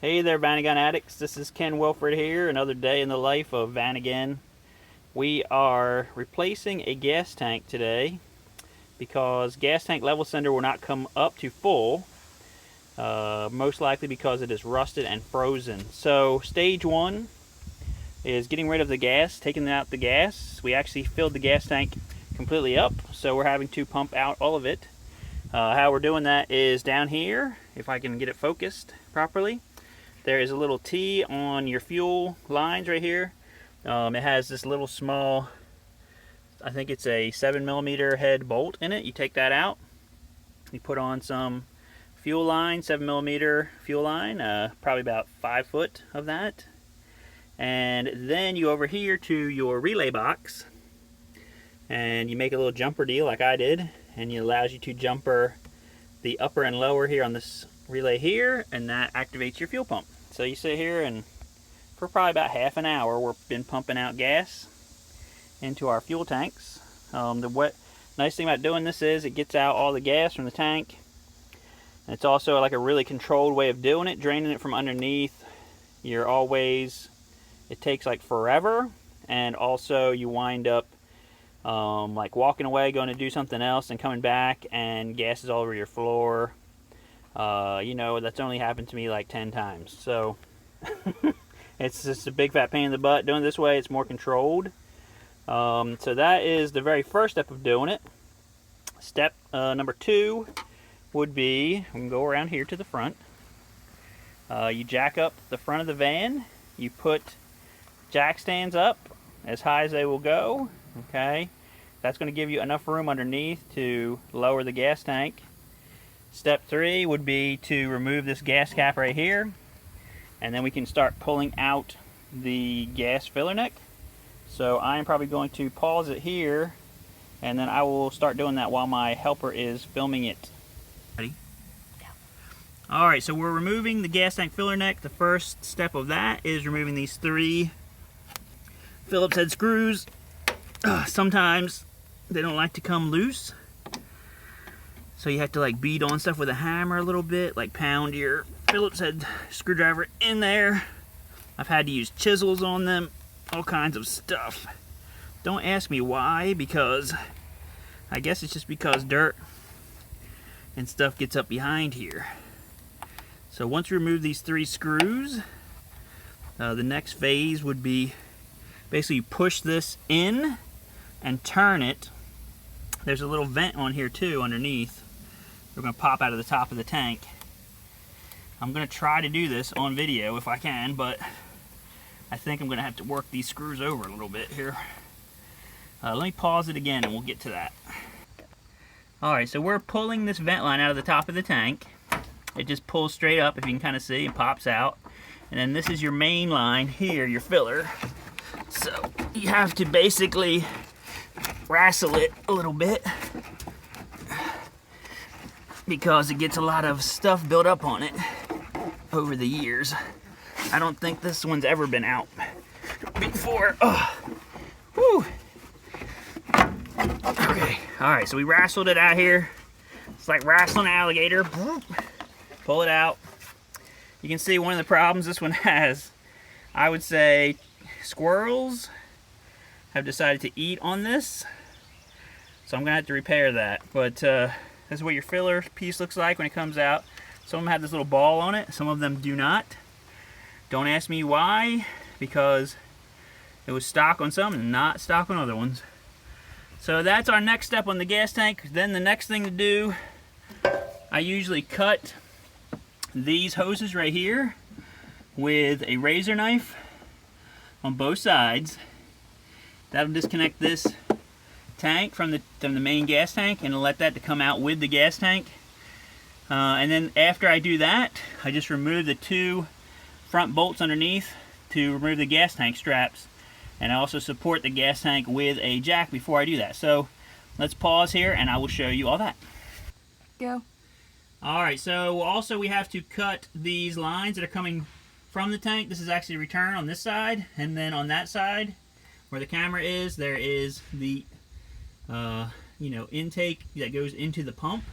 Hey there, Vanagon addicts. This is Ken Wilford here. Another day in the life of Vanagon. We are replacing a gas tank today because gas tank level sender will not come up to full. Most likely because it is rusted and frozen. So stage one is getting rid of the gas, taking out the gas. We actually filled the gas tank completely up, so we're having to pump out all of it. How we're doing that is down here, if I can get it focused properly. There is a little T on your fuel lines right here. It has this little small, I think it's a 7mm head bolt in it. You take that out. You put on some fuel line, 7mm fuel line, probably about 5 foot of that. And then you over here to your relay box and you make a little jumper deal like I did, and it allows you to jumper the upper and lower here on this relay here, and that activates your fuel pump. So you sit here and for probably about half an hour we've been pumping out gas into our fuel tanks. Nice thing about doing this is it gets out all the gas from the tank, and it's also like a really controlled way of doing it, draining it from underneath. It takes like forever, and also you wind up like walking away, going to do something else, and coming back, and gas is all over your floor. That's only happened to me like 10 times. So it's just a big fat pain in the butt. Doing it this way, it's more controlled. So that is the very first step of doing it. Step number 2 would be, we can go around here to the front. You jack up the front of the van. You put jack stands up as high as they will go. Okay, that's going to give you enough room underneath to lower the gas tank. Step 3 would be to remove this gas cap right here, and then we can start pulling out the gas filler neck. So I'm probably going to pause it here, and then I will start doing that while my helper is filming it. Ready? Yeah. Alright, so we're removing the gas tank filler neck. The first step of that is removing these 3 Phillips head screws. Sometimes they don't like to come loose, so you have to like beat on stuff with a hammer a little bit, like pound your Phillips head screwdriver in there. I've had to use chisels on them, all kinds of stuff. Don't ask me why, because I guess it's just because dirt and stuff gets up behind here. So once we remove these 3 screws, the next phase would be basically push this in and turn it. There's a little vent on here too underneath. We're going to pop out of the top of the tank. I'm going to try to do this on video if I can, but I think I'm going to have to work these screws over a little bit here. Let me pause it again and we'll get to that. Alright, so we're pulling this vent line out of the top of the tank. It just pulls straight up, if you can kind of see, and pops out. And then this is your main line here, your filler. So you have to basically wrestle it a little bit because it gets a lot of stuff built up on it over the years. I don't think this one's ever been out before. Whew. Okay, alright, so we wrestled it out here. It's like wrestling an alligator. Pull it out. You can see one of the problems this one has, I would say, squirrels have decided to eat on this, so I'm gonna have to repair that. But this is what your filler piece looks like when it comes out. Some of them have this little ball on it, some of them do not. Don't ask me why, because it was stock on some and not stock on other ones. So that's our next step on the gas tank. Then the next thing to do, I usually cut these hoses right here with a razor knife on both sides. That'll disconnect this tank from the main gas tank and let that to come out with the gas tank. And then after I do that, I just remove the 2 front bolts underneath to remove the gas tank straps. And I also support the gas tank with a jack before I do that. So let's pause here and I will show you all that. Go. Alright, so also we have to cut these lines that are coming from the tank. This is actually return on this side, and then on that side where the camera is, there is the intake that goes into the pump.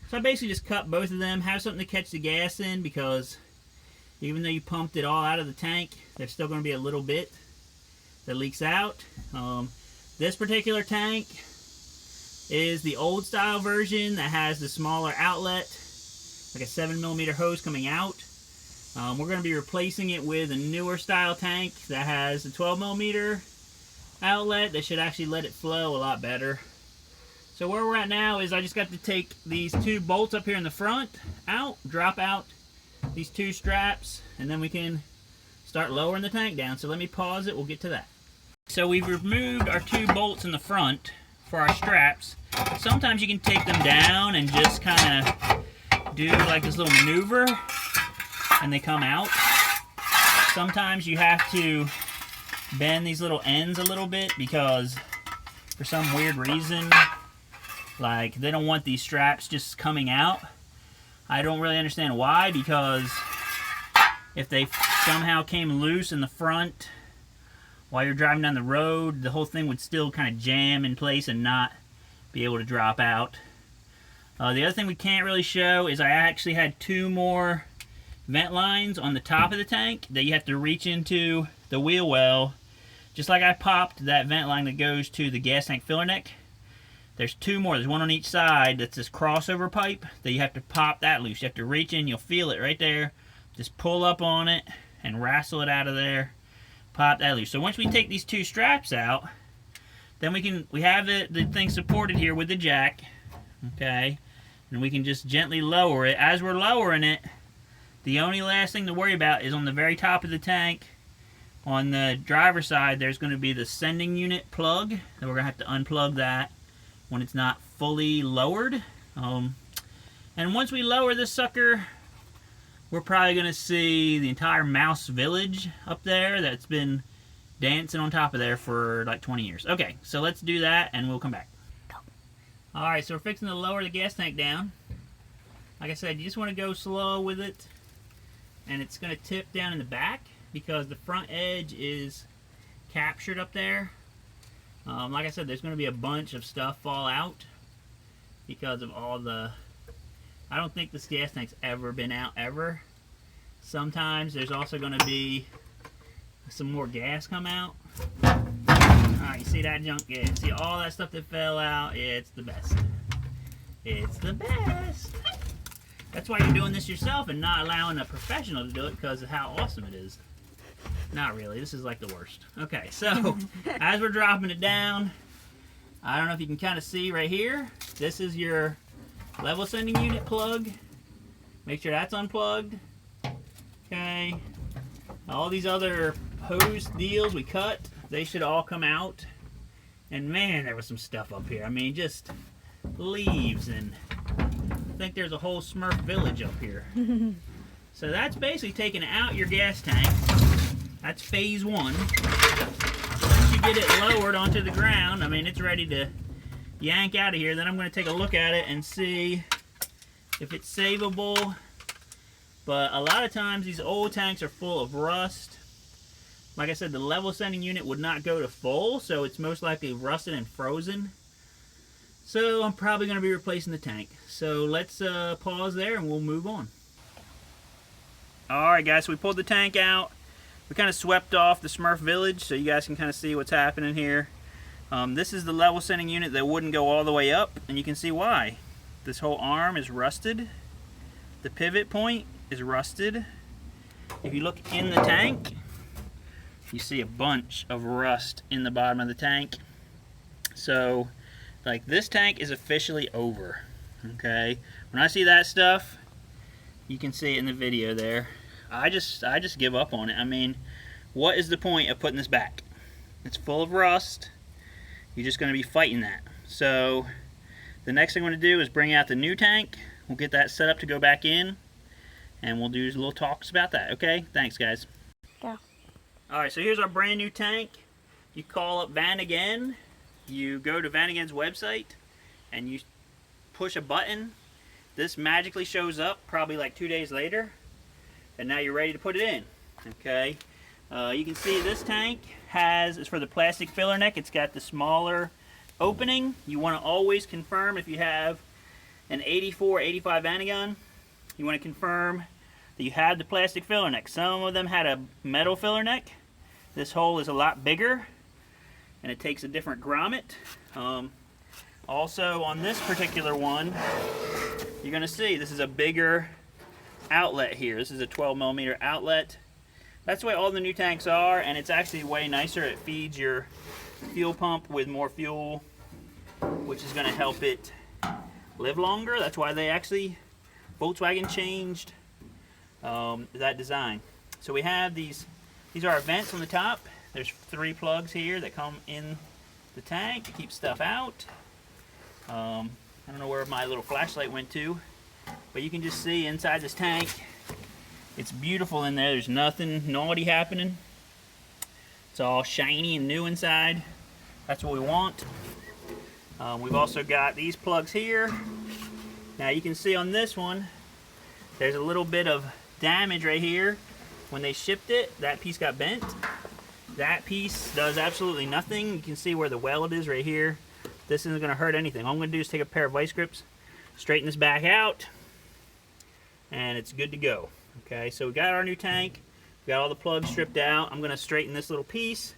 So I basically just cut both of them, have something to catch the gas in, because Even though you pumped it all out of the tank, there's still going to be a little bit that leaks out. This particular tank is the old style version that has the smaller outlet, like a 7mm hose coming out. We're going to be replacing it with a newer style tank that has a 12mm outlet that should actually let it flow a lot better. So where we're at now is I just got to take these 2 bolts up here in the front out, drop out these 2 straps, and then we can start lowering the tank down. So let me pause it, we'll get to that. So we've removed our 2 bolts in the front for our straps. Sometimes you can take them down and just kind of do like this little maneuver and they come out. Sometimes you have to bend these little ends a little bit because for some weird reason, like they don't want these straps just coming out. I don't really understand why, because if they somehow came loose in the front while you're driving down the road, the whole thing would still kind of jam in place and not be able to drop out. The other thing we can't really show is I actually had 2 more vent lines on the top of the tank that you have to reach into the wheel well. Just like I popped that vent line that goes to the gas tank filler neck, there's 2 more. There's one on each side that's this crossover pipe that you have to pop that loose. You have to reach in, you'll feel it right there. Just pull up on it and wrestle it out of there. Pop that loose. So once we take these 2 straps out, then we have the thing supported here with the jack, okay? And we can just gently lower it. As we're lowering it, the only last thing to worry about is on the very top of the tank. On the driver's side, there's going to be the sending unit plug, and we're going to have to unplug that when it's not fully lowered. And once we lower this sucker, we're probably going to see the entire mouse village up there that's been dancing on top of there for like 20 years. Okay, so let's do that and we'll come back. Alright, so we're fixing to lower the gas tank down. Like I said, you just want to go slow with it, and it's going to tip down in the back because the front edge is captured up there. Like I said, there's going to be a bunch of stuff fall out because of all the... I don't think this gas tank's ever been out, ever. Sometimes there's also going to be some more gas come out. Alright, you see that junk? Yeah, see all that stuff that fell out? Yeah, it's the best. It's the best. That's why you're doing this yourself and not allowing a professional to do it, because of how awesome it is. Not really. This is like the worst. Okay, so as we're dropping it down, I don't know if you can kind of see right here. This is your level sending unit plug. Make sure that's unplugged. Okay. All these other hose deals we cut, they should all come out. And man, there was some stuff up here. I mean, just leaves, and I think there's a whole Smurf village up here. So that's basically taking out your gas tank. That's phase 1. Once you get it lowered onto the ground, I mean, it's ready to yank out of here. Then I'm going to take a look at it and see if it's savable. But a lot of times these old tanks are full of rust. Like I said, the level sending unit would not go to full, so it's most likely rusted and frozen. So I'm probably going to be replacing the tank. So let's pause there and we'll move on. Alright guys, so we pulled the tank out. We kind of swept off the Smurf village so you guys can kind of see what's happening here. This is the level sending unit that wouldn't go all the way up, and you can see why. This whole arm is rusted. The pivot point is rusted. If you look in the tank, you see a bunch of rust in the bottom of the tank. So, like, this tank is officially over, okay? When I see that stuff, you can see it in the video there. I just give up on it. I mean, what is the point of putting this back? It's full of rust. You're just going to be fighting that. So the next thing I'm going to do is bring out the new tank. We'll get that set up to go back in, and we'll do little talks about that. Okay? Thanks, guys. Yeah. Alright, so here's our brand new tank. You call up Vanagon. You go to Vanagon's website, and you push a button. This magically shows up probably like 2 days later, and now you're ready to put it in. Okay, you can see this tank is for the plastic filler neck. It's got the smaller opening. You want to always confirm if you have an 84, 85 Vanagon. You want to confirm that you had the plastic filler neck. Some of them had a metal filler neck. This hole is a lot bigger, and it takes a different grommet. Also, on this particular one, you're going to see this is a bigger outlet here. This is a 12mm outlet. That's the way all the new tanks are, and it's actually way nicer. It feeds your fuel pump with more fuel, which is going to help it live longer. That's why they actually, Volkswagen changed that design. So we have these are our vents on the top. There's 3 plugs here that come in the tank to keep stuff out. I don't know where my little flashlight went to, but you can just see inside this tank, it's beautiful in there. There's nothing naughty happening. It's all shiny and new inside. That's what we want. We've also got these plugs here. Now you can see on this one, there's a little bit of damage right here. When they shipped it, that piece got bent. That piece does absolutely nothing. You can see where the weld is right here. This isn't going to hurt anything. All I'm going to do is take a pair of vice grips, straighten this back out, and it's good to go. Okay, so we got our new tank. We got all the plugs stripped out. I'm going to straighten this little piece.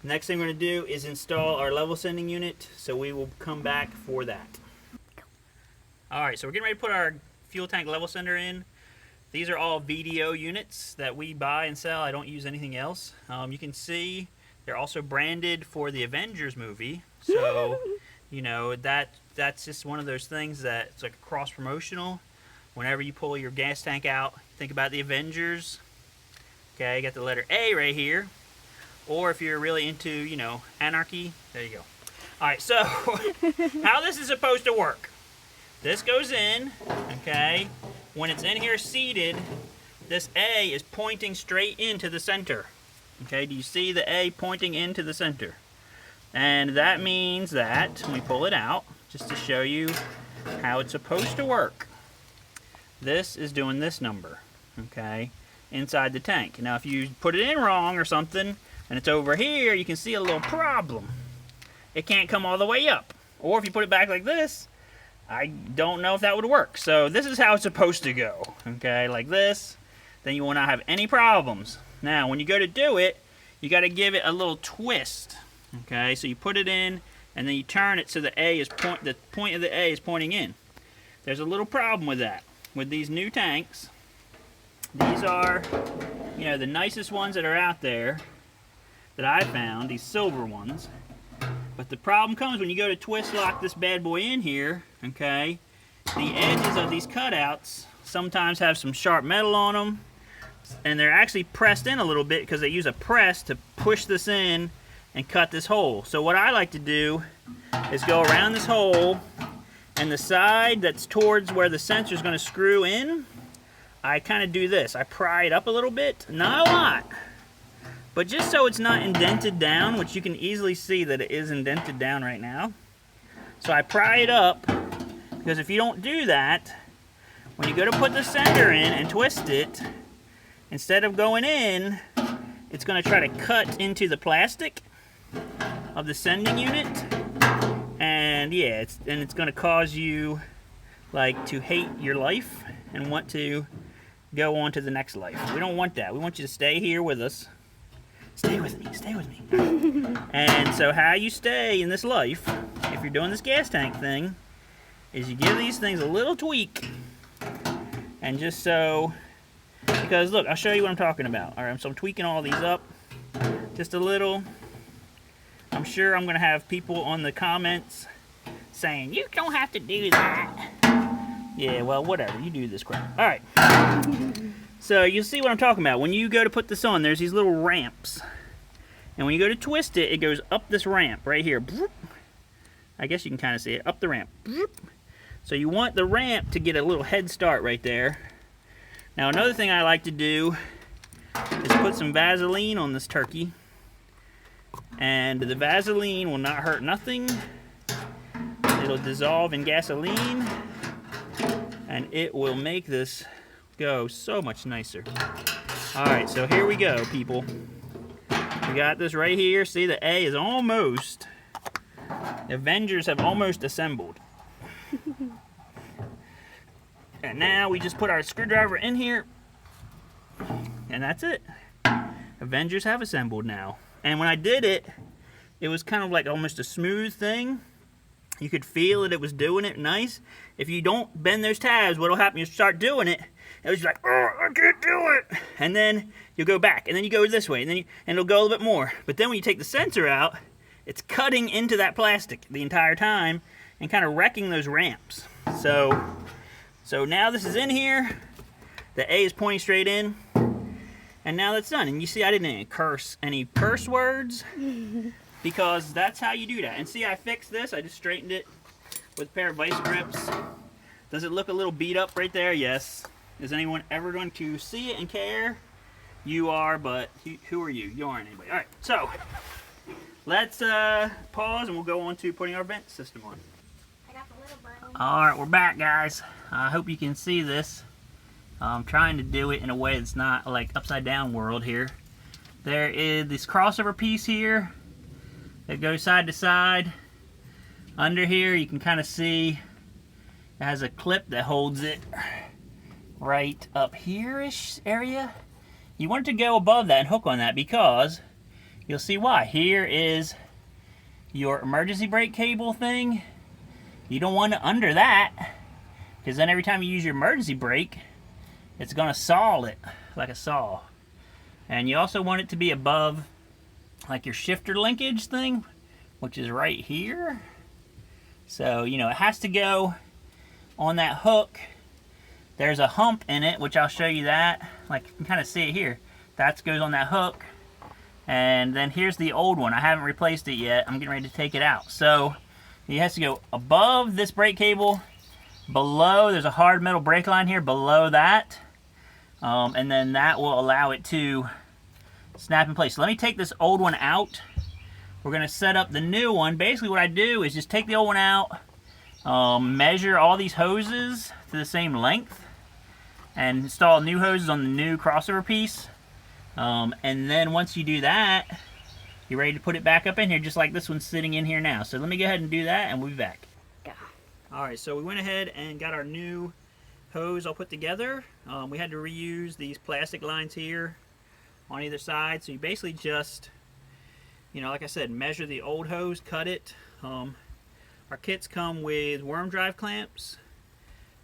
Next thing we're going to do is install our level sending unit, so we will come back for that. Alright, so we're getting ready to put our fuel tank level sender in. These are all VDO units that we buy and sell. I don't use anything else. You can see they're also branded for the Avengers movie. So, you know, that's just one of those things that it's like a cross-promotional. Whenever you pull your gas tank out, think about the Avengers. Okay, you got the letter A right here. Or if you're really into, you know, anarchy, there you go. Alright, so how this is supposed to work. This goes in, okay. When it's in here seated, this A is pointing straight into the center. Okay, do you see the A pointing into the center? And that means that, when we pull it out, just to show you how it's supposed to work, this is doing this number, okay, inside the tank. Now if you put it in wrong or something, and it's over here, you can see a little problem. It can't come all the way up. Or if you put it back like this, I don't know if that would work. So this is how it's supposed to go, okay, like this. Then you will not have any problems. Now, when you go to do it, you got to give it a little twist, okay. So you put it in, and then you turn it so the point of the A is pointing in. There's a little problem with that. With these new tanks, these are, you know, the nicest ones that are out there that I found, these silver ones. But the problem comes when you go to twist lock this bad boy in here, okay, the edges of these cutouts sometimes have some sharp metal on them, and they're actually pressed in a little bit because they use a press to push this in and cut this hole. So what I like to do is go around this hole, and the side that's towards where the sensor is going to screw in, I kind of do this. I pry it up a little bit, not a lot, but just so it's not indented down, which you can easily see that it is indented down right now. So I pry it up, because if you don't do that, when you go to put the sender in and twist it, instead of going in, it's going to try to cut into the plastic of the sending unit. And yeah, it's going to cause you like to hate your life and want to go on to the next life. We don't want that. We want you to stay here with us. Stay with me, stay with me. And so how you stay in this life, if you're doing this gas tank thing, is you give these things a little tweak. And just so, because look, I'll show you what I'm talking about. All right, so I'm tweaking all these up just a little. I'm sure I'm gonna have people on the comments saying, you don't have to do that. Yeah, well, whatever, you do this crap. All right. So you'll see what I'm talking about. When you go to put this on, there's these little ramps. And when you go to twist it, it goes up this ramp right here. I guess you can kind of see it, up the ramp. So you want the ramp to get a little head start right there. Now another thing I like to do is put some Vaseline on this turkey. And the Vaseline will not hurt nothing. It'll dissolve in gasoline. And it will make this go so much nicer. Alright, so here we go, people. We got this right here. See, the A is almost, the Avengers have almost assembled. And now we just put our screwdriver in here, And that's it. Avengers have assembled now. And when I did it, it was kind of like almost a smooth thing. You could feel it was doing it nice. If you don't bend those tabs, what'll happen, you start doing it, it was like, oh, I can't do it. And then you'll go back, and then you go this way, and then and it'll go a little bit more. But then when you take the sensor out, it's cutting into that plastic the entire time and kind of wrecking those ramps. So now this is in here. The A is pointing straight in. And now that's done. And you see I didn't curse any curse words. Because that's how you do that. And see, I fixed this. I just straightened it with a pair of vice grips. Does it look a little beat up right there? Yes. Is anyone ever going to see it and care? You are, but who are you? You aren't anybody. All right, so let's pause and we'll go on to putting our vent system on. I got the little brown. All right, we're back, guys. I hope you can see this. I'm trying to do it in a way that's not like upside down world here. There is this crossover piece here. It goes side to side. Under here you can kind of see it has a clip that holds it right up here-ish area. You want it to go above that and hook on that because you'll see why. Here is your emergency brake cable thing. You don't want it under that because then every time you use your emergency brake, it's going to saw it like a saw. And you also want it to be above like your shifter linkage thing, which is right here. So, you know, it has to go on that hook. There's a hump in it, which I'll show you that. Like, you can kind of see it here. That goes on that hook. And then here's the old one. I haven't replaced it yet. I'm getting ready to take it out. So, it has to go above this brake cable. Below, there's a hard metal brake line here below that. And then that will allow it to snap in place. So let me take this old one out. We're going to set up the new one. Basically what I do is just take the old one out, measure all these hoses to the same length, and install new hoses on the new crossover piece. And then once you do that, you're ready to put it back up in here just like this one's sitting in here now. So let me go ahead and do that and we'll be back. Yeah. Alright, so we went ahead and got our new hose all put together. We had to reuse these plastic lines here on either side. So you basically just, you know, like I said, measure the old hose, cut it. Our kits come with worm drive clamps.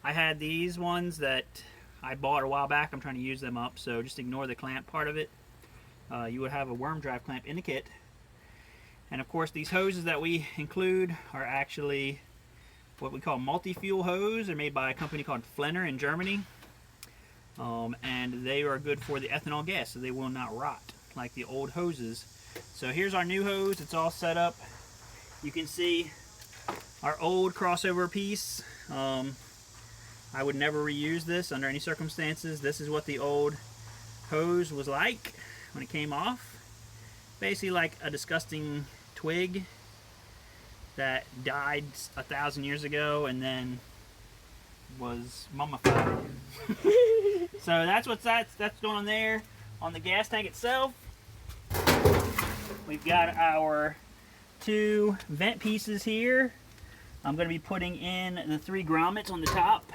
I had these ones that I bought a while back. I'm trying to use them up, so just ignore the clamp part of it. You would have a worm drive clamp in the kit. And of course these hoses that we include are actually what we call multi-fuel hose. They're made by a company called Flenner in Germany. And they are good for the ethanol gas, so they will not rot like the old hoses. So here's our new hose. It's all set up. You can see our old crossover piece. I would never reuse this under any circumstances. This is what the old hose was like when it came off. Basically like a disgusting twig that died 1,000 years ago and then was mummified. So that's going on there. On the gas tank itself, we've got our two vent pieces here. I'm going to be putting in the 3 grommets on the top,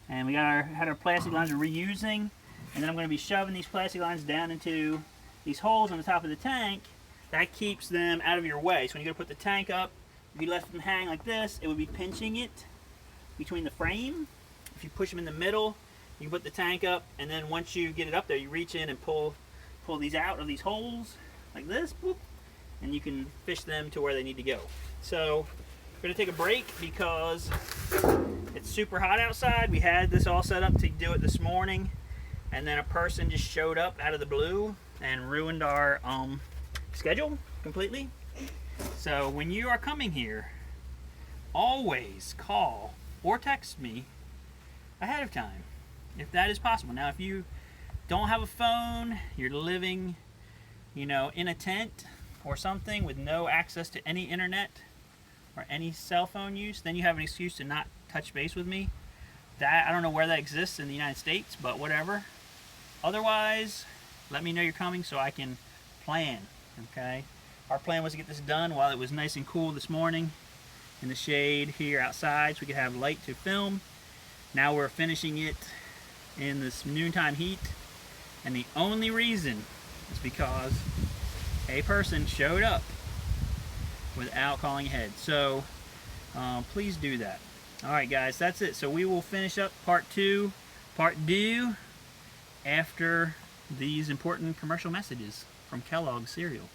and we got had our plastic lines we're reusing, and then I'm going to be shoving these plastic lines down into these holes on the top of the tank. That keeps them out of your way. So when you go to put the tank up, if you left them hang like this, it would be pinching it between the frame. If you push them in the middle, you can put the tank up, and then once you get it up there, you reach in and pull these out of these holes like this, boop, and you can fish them to where they need to go. So we're going to take a break because it's super hot outside. We had this all set up to do it this morning, and then a person just showed up out of the blue and ruined our schedule completely. So when you are coming here, always call or text me ahead of time if that is possible. Now if you don't have a phone, you're living, you know, in a tent or something with no access to any internet or any cell phone use, then you have an excuse to not touch base with me. That, I don't know where that exists in the United States, but whatever. Otherwise, let me know you're coming so I can plan, okay? Our plan was to get this done while it was nice and cool this morning in the shade here outside so we could have light to film. Now we're finishing it in this noontime heat, And the only reason is because a person showed up without calling ahead. So please do that. Alright guys, that's it. So we will finish up part two after these important commercial messages from Kellogg's cereal.